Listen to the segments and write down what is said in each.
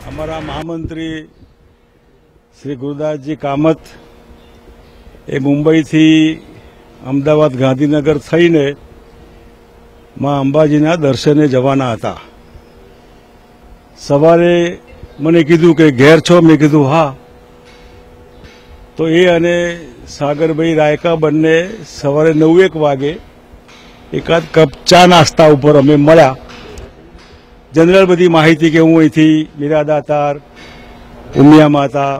અમારા મહામંત્રી શ્રી ગુરુદાસજી કામત એ મુંબઈથી અમદાવાદ ગાંધીનગર થઈને માં અંબાજીના દર્શને જવાના હતા. સવારે મને કીધું કે ઘેર છો? મેં કીધું હા. તો એ અને સાગરભાઈ રાયકા બંને સવારે 9-1 વાગે એકાદ કપ ચા નાસ્તા ઉપર અમે મળ્યા. જનરલ બધી માહિતી કે હું અહીંથી મીરાદાતાર, ઉમિયા માતા,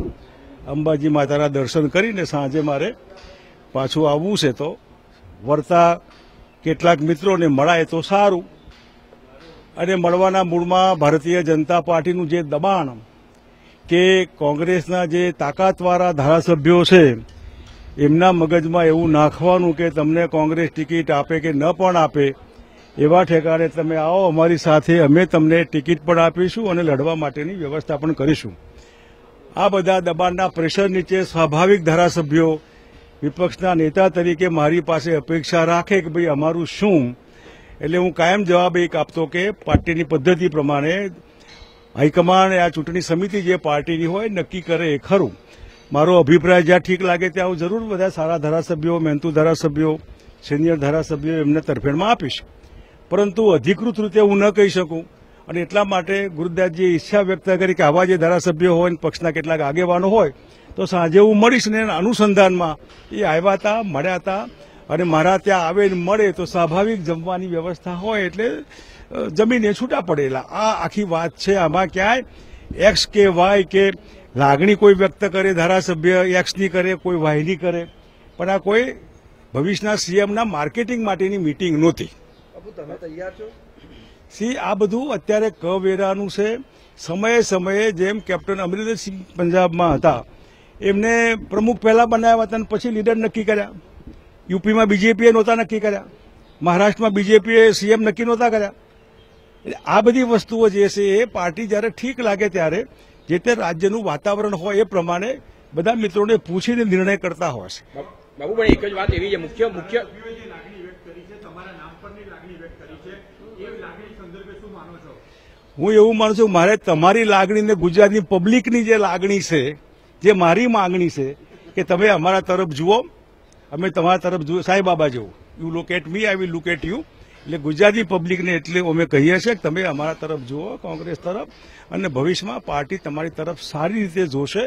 અંબાજી માતાના દર્શન કરીને સાંજે મારે પાછું આવવું છે, તો વળતા કેટલાક મિત્રોને મળાય તો સારું. અને મળવાના મૂળમાં ભારતીય જનતા પાર્ટીનું જે દબાણ કે કોંગ્રેસના જે તાકાતવાળા ધારાસભ્યો છે એમના મગજમાં એવું નાખવાનું કે તમને કોંગ્રેસ ટિકિટ આપે કે ન પણ આપે, એવા ઠેકાણે તમે આવો અમારી સાથે, અમે તમને ટિકિટ પણ આપીશું અને લડવા માટેની વ્યવસ્થા પણ કરીશું. આ બધા દબાણના પ્રેશર નીચે સ્વાભાવિક ધારાસભ્યો વિપક્ષના નેતા તરીકે મારી પાસે અપેક્ષા રાખે કે ભાઈ અમારું શું, એટલે હું કાયમ જવાબ એક આપતો કે પાર્ટીની પદ્ધતિ પ્રમાણે હાઈકમાન્ડ, આ ચૂંટણી સમિતિ જે પાર્ટીની હોય નક્કી કરે એ ખરું. મારો અભિપ્રાય જ્યાં ઠીક લાગે ત્યાં હું જરૂર બધા સારા ધારાસભ્યો, મહેનતુ ધારાસભ્યો, સિનિયર ધારાસભ્યો એમને તરફેણમાં આપીશ, પરંતુ અધિકૃત રીતે હું ન કહી શકું. અને એટલા માટે ગુરુદાસજીએ ઈચ્છા વ્યક્ત કરી કે આવા જે ધારાસભ્યો હોય ને પક્ષના કેટલાક આગેવાનો હોય તો સાંજે હું મળીશ. ને અનુસંધાનમાં એ આવ્યા હતા, મળ્યા હતા, અને મારા ત્યાં આવે ને મળે તો સ્વાભાવિક જમવાની વ્યવસ્થા હોય એટલે જમીને છૂટા પડેલા. આ આખી વાત છે. આમાં ક્યાંય એક્સ કે વાય કે લાગણી કોઈ વ્યક્ત કરે ધારાસભ્ય એક્સની કરે, કોઈ વાયની કરે, પણ આ કોઈ ભવિષ્યના સીએમના માર્કેટિંગ માટેની મીટિંગ નહોતી. તમે તૈયાર છો? આ બધું અત્યારે કવેરાનું છે. સમયે સમયે જેમ કેપ્ટન અમરિન્દરસિંહ પંજાબમાં હતા, એમને પ્રમુખ પહેલા બનાવ્યા હતા અને પછી લીડર નક્કી કર્યા. યુપીમાં બીજેપીએ નહોતા નક્કી કર્યા, મહારાષ્ટ્રમાં બીજેપીએ સીએમ નક્કી નહોતા કર્યા. એટલે આ બધી વસ્તુઓ જે છે એ પાર્ટી જ્યારે ઠીક લાગે ત્યારે જે તે રાજ્યનું વાતાવરણ હોય એ પ્રમાણે બધા મિત્રોને પૂછીને નિર્ણય કરતા હોય છે. બાબુભાઈ, એક જ વાત એવી છે, મુખ્ય હું એવું માનું છું, મારે તમારી લાગણીને ગુજરાતની પબ્લિકની જે લાગણી છે, જે મારી માંગણી છે કે તમે અમારા તરફ જુઓ, અમે તમારા તરફ જુઓ. સાંઈબાબા જેવું, you look at me, I will look at you. એટલે ગુજરાતી પબ્લિકને એટલે અમે કહીએ છીએ કે તમે અમારા તરફ જુઓ, કોંગ્રેસ તરફ, અને ભવિષ્યમાં પાર્ટી તમારી તરફ સારી રીતે જોશે.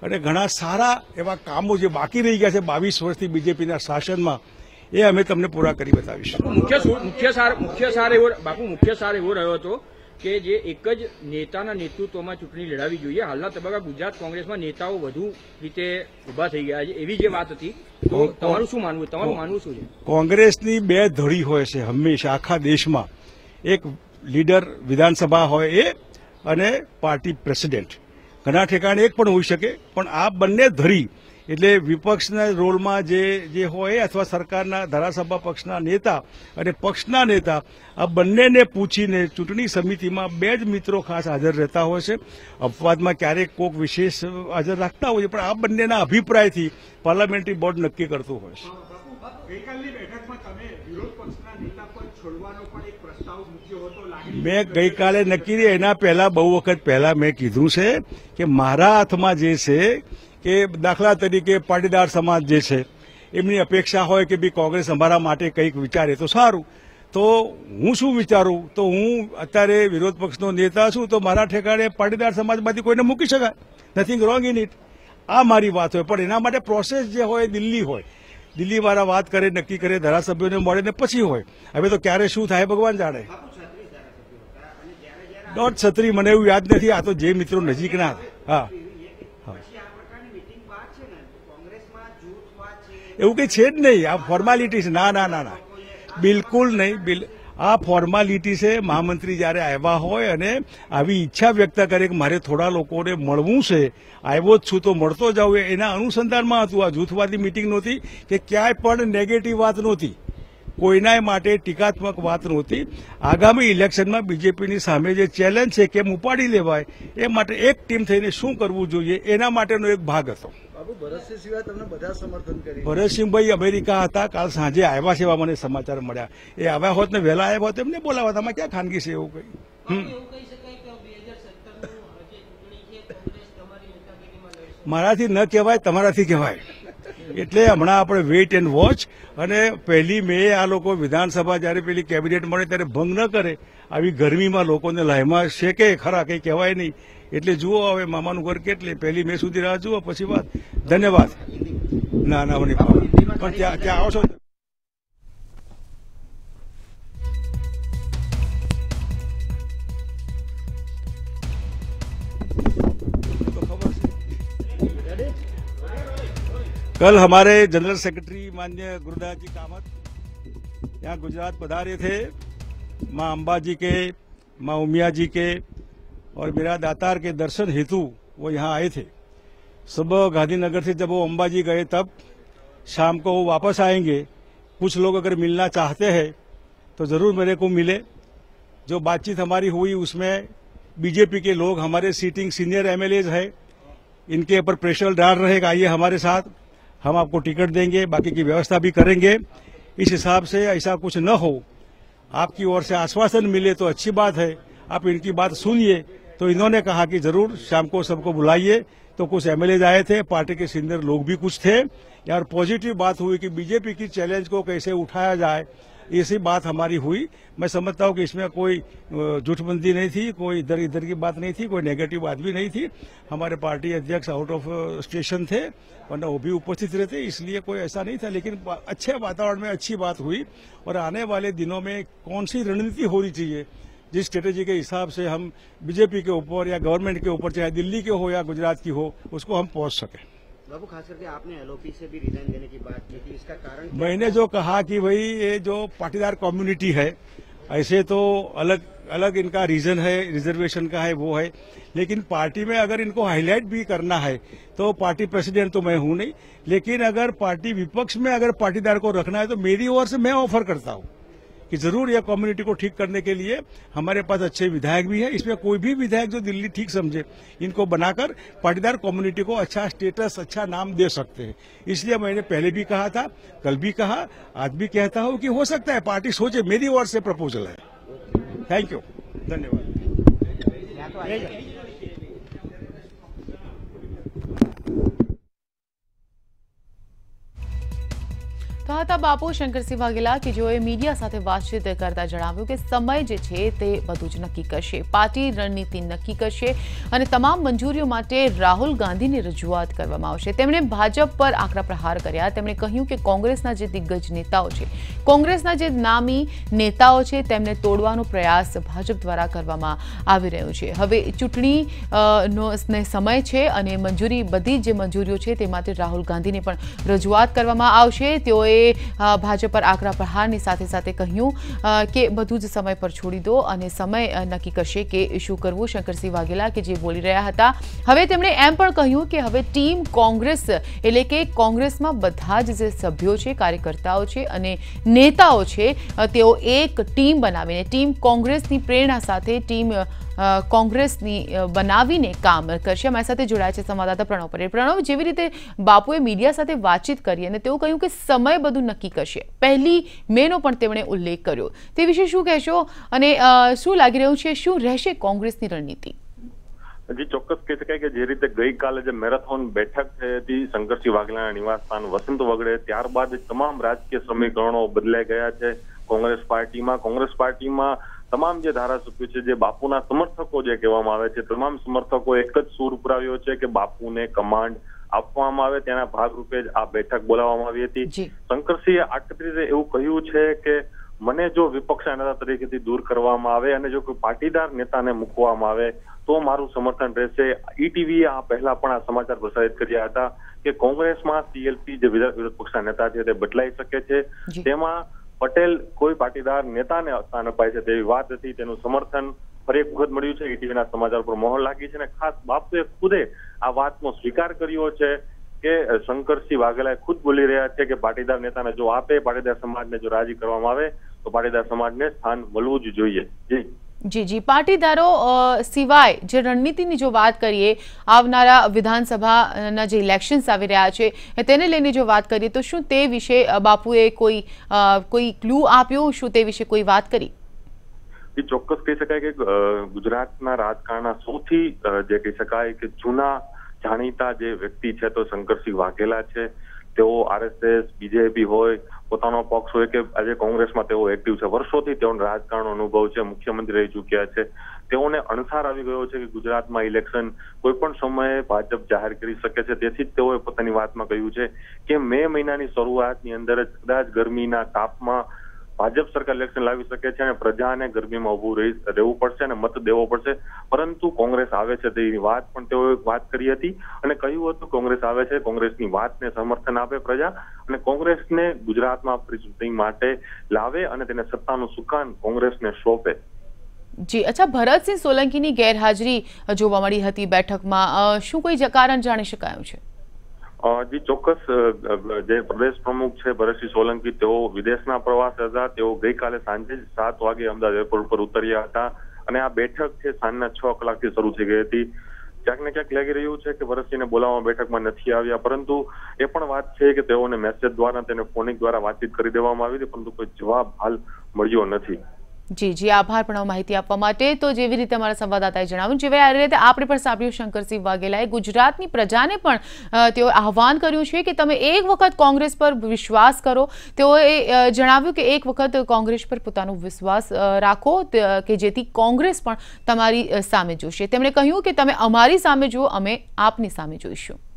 અને ઘણા સારા એવા કામો જે બાકી રહી ગયા છે 22 વર્ષથી બીજેપીના શાસનમાં, એ અમે તમને પૂરા કરી બતાવીશું. મુખ્ય સાર એવો રહ્યો હતો કે જે એક જ નેતાના નેતૃત્વમાં ચૂંટણી લડાવી જોઈએ. હાલના તબક્કા ગુજરાત કોંગ્રેસમાં નેતાઓ વધુ રીતે ઉભા થઈ ગયા છે, એવી જે વાત હતી. તો તમારું શું માનવું? તમારું માનવું શું છે? કોંગ્રેસની બે ધડી હોય છે હંમેશા આખા દેશમાં. એક લીડર વિધાનસભા હોય એ, અને પાર્ટી પ્રેસિડેન્ટ. ઘણા ઠેકાણે એક પણ હોઈ શકે, પણ આ બંને ધરી એટલે વિપક્ષના રોલમાં જે હોય અથવા સરકારના ધારાસભા પક્ષના નેતા અને પક્ષના નેતા, આ બંનેને પૂછીને ચૂંટણી સમિતિમાં બે જ મિત્રો ખાસ હાજર રહેતા હોય છે. અપવાદમાં ક્યારેક કોઈક વિશેષ હાજર રાખતા હોય છે, પણ આ બંનેના અભિપ્રાયથી પાર્લામેન્ટરી બોર્ડ નક્કી કરતું હોય છે. ગઈકાલની બેઠકમાં તમે વિરોધ પક્ષના નેતા પર છોડવાનો પણ એક પ્રસ્તાવ મૂક્યો હતો. મેં ગઈકાલે નક્કી, એના પહેલા બહુ વખત પહેલા મેં કીધું છે કે મારા હાથમાં જે છે કે દાખલા તરીકે પાટીદાર સમાજ જે છે એમની અપેક્ષા હોય કે ભાઈ કોંગ્રેસ અમારા માટે કંઈક વિચારે તો સારું. તો હું શું વિચારું, તો હું અત્યારે વિરોધ પક્ષનો નેતા છું, તો મારા ઠેકાણે પાટીદાર સમાજમાંથી કોઈને મૂકી શકાય, નથિંગ રોંગ ઇન ઇટ. આ મારી વાત હોય, પણ એના માટે પ્રોસેસ જે હોય દિલ્હી હોય, દિલ્હીવાળા વાત કરે, નક્કી કરે, ધારાસભ્યોને મળે ને પછી હોય. હવે તો ક્યારે શું થાય ભગવાન જાણે. દોઢ 36 મને એવું યાદ નથી, આ તો જે મિત્રો નજીકના. હા, એવું કંઈ છે જ નહીં. આ ફોર્માલિટી છે. ના, બિલકુલ નહીં. આ ફોર્માલિટી છે. મહામંત્રી જયારે આવ્યા હોય અને આવી ઈચ્છા વ્યક્ત કરે કે મારે થોડા લોકોને મળવું છે, આવ્યો જ છું તો મળતો જાઉં, એના અનુસંધાનમાં હતું. આ જૂથવાદી મિટિંગ નહોતી કે ક્યાંય પણ નેગેટિવ વાત નહોતી, કોઈના માટે ટીકાત્મક વાત નહોતી. આગામી ઇલેક્શનમાં બીજેપીની સામે જે ચેલેન્જ છે કેમ ઉપાડી લેવાય એ માટે એક ટીમ થઈને શું કરવું જોઈએ એના માટેનો એક ભાગ હતો. ભરતસિંહ સિવાય તમને બધા સમર્થન કર્યું. ભરતસિંહભાઈ અમેરિકા હતા, કાલ સાંજે આવ્યા છે એવા મને સમાચાર મળ્યા. એ આવ્યા હોત ને વહેલા આવ્યા હોત એમને બોલાવવા. આમાં ક્યાં ખાનગી છે એવું કઈ? મારાથી ન કહેવાય, તમારાથી કહેવાય. એટલે હમણાં આપણે વેઇટ એન્ડ વોચ, અને 1 મે આ લોકો વિધાનસભા જયારે પેલી કેબિનેટ મળે ત્યારે ભંગ ન કરે. આવી ગરમીમાં લોકોને લાઈમાં શેકે ખરા, કંઈ કહેવાય નહીં. એટલે જુઓ હવે મામાનું ઘર કેટલે, 1 મે સુધી રાહ જુઓ, પછી વાત. ધન્યવાદ. ના ના મને પણ ત્યાં આવશો. कल हमारे जनरल सेक्रेटरी माननीय गुरुदास जी कामत यहाँ गुजरात पधारे थे. माँ अम्बा जी के, माँ उमिया जी के और मेरा दातार के दर्शन हेतु वो यहाँ आए थे. सुबह गांधीनगर से जब वो अम्बा जी गए, तब शाम को वो वापस आएंगे. कुछ लोग अगर मिलना चाहते हैं तो जरूर मेरे को मिले. जो बातचीत हमारी हुई उसमें बीजेपी के लोग, हमारे सीटिंग सीनियर एमएलएज है, इनके ऊपर प्रेशर डाल रहेगा, आइए हमारे साथ, हम आपको टिकट देंगे, बाकी की व्यवस्था भी करेंगे. इस हिसाब से ऐसा कुछ न हो, आपकी ओर से आश्वासन मिले तो अच्छी बात है. आप इनकी बात सुनिए. तो इन्होंने कहा कि जरूर शाम को सबको बुलाइए. तो कुछ एमएलए आए थे, पार्टी के सीनियर लोग भी कुछ थे. यार पॉजिटिव बात हुई कि बीजेपी की चैलेंज को कैसे उठाया जाए, ऐसी बात हमारी हुई. मैं समझता हूं कि इसमें कोई जुटबंदी नहीं थी, कोई इधर इधर की बात नहीं थी, कोई नेगेटिव बात भी नहीं थी. हमारे पार्टी अध्यक्ष आउट ऑफ स्टेशन थे, वरना वो भी उपस्थित रहते, इसलिए कोई ऐसा नहीं था. लेकिन अच्छे वातावरण में अच्छी बात हुई. और आने वाले दिनों में कौन सी रणनीति होनी चाहिए, जिस स्ट्रेटेजी के हिसाब से हम बीजेपी के ऊपर या गवर्नमेंट के ऊपर, चाहे दिल्ली के हो या गुजरात की हो, उसको हम पहुंच सके. बाबू, खास करके आपने एलओपी से भी रिजाइन देने की बात की थी, इसका कारण क्या? मैंने जो कहा कि भाई ये जो पाटीदार कम्युनिटी है, ऐसे तो अलग अलग इनका रीजन है, रिजर्वेशन का है, वो है. लेकिन पार्टी में अगर इनको हाईलाइट भी करना है तो पार्टी प्रेसिडेंट तो मैं हूं नहीं. लेकिन अगर पार्टी विपक्ष में अगर पाटीदार को रखना है तो मेरी ओर से मैं ऑफर करता हूं कि जरूर यह कम्युनिटी को ठीक करने के लिए हमारे पास अच्छे विधायक भी है. इसमें कोई भी विधायक जो दिल्ली ठीक समझे, इनको बनाकर पाटीदार कम्युनिटी को अच्छा स्टेटस, अच्छा नाम दे सकते हैं. इसलिए मैंने पहले भी कहा था, कल भी कहा, आज भी कहता हूं कि हो सकता है पार्टी सोचे. मेरी ओर से प्रपोजल है. Thank you. धन्यवाद. તો હતા બાપુ શંકરસિંહ વાઘેલા કે જેઓએ મીડિયા સાથે વાતચીત કરતા જણાવ્યું કે સમય જે છે તે બધું જ નક્કી કરશે, પાર્ટી રણનીતિ નક્કી કરશે અને તમામ મંજૂરીઓ માટે રાહુલ ગાંધીની રજૂઆત કરવામાં આવશે. તેમણે ભાજપ પર આકરા પ્રહાર કર્યા. તેમણે કહ્યું કે કોંગ્રેસના જે દિગ્ગજ નેતાઓ છે, કોંગ્રેસના જે નામી નેતાઓ છે, તેમને તોડવાનો પ્રયાસ ભાજપ દ્વારા કરવામાં આવી રહ્યો છે. હવે ચૂંટણીનો સમય છે અને મંજૂરી, બધી જે મંજૂરીઓ છે તે માટે રાહુલ ગાંધીને પણ રજૂઆત કરવામાં આવશે. તેઓએ ભાજપ પર આકરા પ્રહારની સાથે સાથે કહ્યું કે બધું જ સમય પર છોડી દો અને સમય નક્કી કરશે કે શું કરવું. શંકરસિંહ વાઘેલા કે જે બોલી રહ્યા હતા. હવે તેમણે એમ પણ કહ્યું કે હવે ટીમ કોંગ્રેસ, એટલે કે કોંગ્રેસમાં બધા જ જે સભ્યો છે, કાર્યકર્તાઓ છે અને નેતાઓ છે, તેઓ એક ટીમ બનાવીને, ટીમ કોંગ્રેસની પ્રેરણા સાથે ટીમ કોંગ્રેસની બનાવીને કામ કરશે. અમારી સાથે જોડાયા છે સંવાદદાતા પ્રણવ પટેલ. પ્રણવ, જેવી રીતે બાપુએ મીડિયા સાથે વાતચીત કરી અને તેઓ કહ્યું કે સમય બધું નક્કી કરશે, 1 મેનો પણ તેમણે ઉલ્લેખ કર્યો, તે વિશે શું કહેશો અને શું લાગી રહ્યું છે, શું રહેશે કોંગ્રેસની રણનીતિ? જી, ચોક્કસ કહી શકાય કે જે રીતે ગઈકાલે જે મેરેથોન બેઠક થઈ હતી શંકરસિંહ વાઘેલાના નિવાસસ્થાન વસંત વગડે, ત્યારબાદ તમામ રાજકીય સમીકરણો બદલાઈ ગયા છે કોંગ્રેસ પાર્ટીમાં. કોંગ્રેસ પાર્ટીમાં તમામ જે ધારાસભ્યો છે, જે બાપુના સમર્થકો જે કહેવામાં આવે છે, તમામ સમર્થકો એક જ સૂર પુરાવ્યો છે કે બાપુને કમાન્ડ આપવામાં આવે. તેના ભાગરૂપે જ આ બેઠક બોલાવવામાં આવી હતી. શંકરસિંહે આકરી એવું કહ્યું છે કે મને જો વિપક્ષના નેતા તરીકેથી દૂર કરવામાં આવે અને જો કોઈ પાટીદાર નેતાને મૂકવામાં આવે તો મારું સમર્થન રહેશે. ઈટીવીએ આ પહેલા પણ આ સમાચાર પ્રસારિત કર્યા હતા કે કોંગ્રેસમાં સીએલપી જે વિરોધ પક્ષના નેતા છે તે બદલાઈ શકે છે. તેમાં પટેલ કોઈ પાટીદાર નેતાને સ્થાન અપાય છે તેવી વાત હતી. તેનું સમર્થન ફરી એક વખત મળ્યું છે. ઈટીવીના સમાચાર પર મોહર લાગી છે અને ખાસ બાપુએ ખુદે આ વાતનો સ્વીકાર કર્યો છે કે શંકરસિંહ વાઘેલા ખુદ બોલી રહ્યા છે કે પાટીદાર નેતાને જો આપે, પાટીદાર સમાજને જો રાજી કરવામાં આવે તો પાટીદાર સમાજને સ્થાન મળવું જ જોઈએ. જી જી, પાટીદારો સિવાય જે રણનીતિની જો વાત કરીએ, આવનારા વિધાનસભાના જે ઇલેક્શન્સ આવી રહ્યા છે તેને લઈને જો વાત કરીએ તો શું તે વિશે બાપુએ કોઈ ક્લુ આપ્યો, શું તે વિશે કોઈ વાત કરી? એ ચોક્કસ કહી શકાય કે ગુજરાતના રાજકારણના સૌથી જે કહી શકાય કે જૂના જાણીતા જે વ્યક્તિ છે તો શંકરસિંહ વાઘેલા છે. તેઓ RSS, BJP હોય, પોતાનો પક્ષ હોય કે આજે કોંગ્રેસમાં તેઓ એક્ટિવ છે. વર્ષોથી તેઓને રાજકારણનો અનુભવ છે, મુખ્યમંત્રી રહી ચૂક્યા છે. તેઓને અણસાર આવી ગયો છે કે ગુજરાતમાં ઇલેક્શન કોઈ પણ સમયે ભાજપ જાહેર કરી શકે છે. તેથી જ તેઓએ પોતાની વાતમાં કહ્યું છે કે મે મહિનાની શરૂઆતની અંદર જ કદાચ ગરમીના તાપમાં ભાજપ સરકાર ઇલેક્શન લાવી શકે છે અને પ્રજાને ગરમીમાં ઉભું રહેવું પડશે અને મત દેવો પડશે. પરંતુ કોંગ્રેસ આવે છે તેની વાત પણ તેઓએ વાત કરી હતી અને કહ્યું હતું કોંગ્રેસ આવે છે, કોંગ્રેસની વાતને સમર્થન આપે પ્રજા અને કોંગ્રેસને ગુજરાતમાં ચૂંટણી માટે લાવે અને તેને સત્તાનું સુકાન કોંગ્રેસને સોંપે. જી, અચ્છા, ભરતસિંહ સોલંકીની ગેરહાજરી જોવા મળી હતી બેઠકમાં, શું કોઈ કારણ જાણી શકાયું છે? જી ચોક્કસ. જે પ્રદેશ પ્રમુખ છે ભરતસિંહ સોલંકી, તેઓ વિદેશના પ્રવાસે હતા. તેઓ ગઈકાલે સાંજે 7 વાગે અમદાવાદ એરપોર્ટ પર ઉતર્યા હતા અને આ બેઠક છે સાંજના 6 કલાકથી શરૂ થઈ ગઈ હતી. ક્યાંક ને ક્યાંક લાગી રહ્યું છે કે ભરતસિંહને બોલાવવા બેઠકમાં નથી આવ્યા, પરંતુ એ પણ વાત છે કે તેઓને મેસેજ દ્વારા, તેને ફોનિક દ્વારા વાતચીત કરી દેવામાં આવી હતી, પરંતુ કોઈ જવાબ હાલ મળ્યો નથી. જી જી, આભાર પણ માહિતી આપવા માટે. તો જેવી રીતે અમારા સંવાદદાતાએ જણાવ્યું, જેવી આ રીતે આપણે પણ સાંભળ્યું, શંકરસિંહ વાઘેલાએ ગુજરાતની પ્રજાને પણ તેઓ આહવાન કર્યું છે કે તમે એક વખત કોંગ્રેસ પર વિશ્વાસ કરો. તેઓએ જણાવ્યું કે એક વખત કોંગ્રેસ પર પોતાનો વિશ્વાસ રાખો કે જેથી કોંગ્રેસ પણ તમારી સામે જોશે. તેમણે કહ્યું કે તમે અમારી સામે જુઓ, અમે આપની સામે જોઈશું.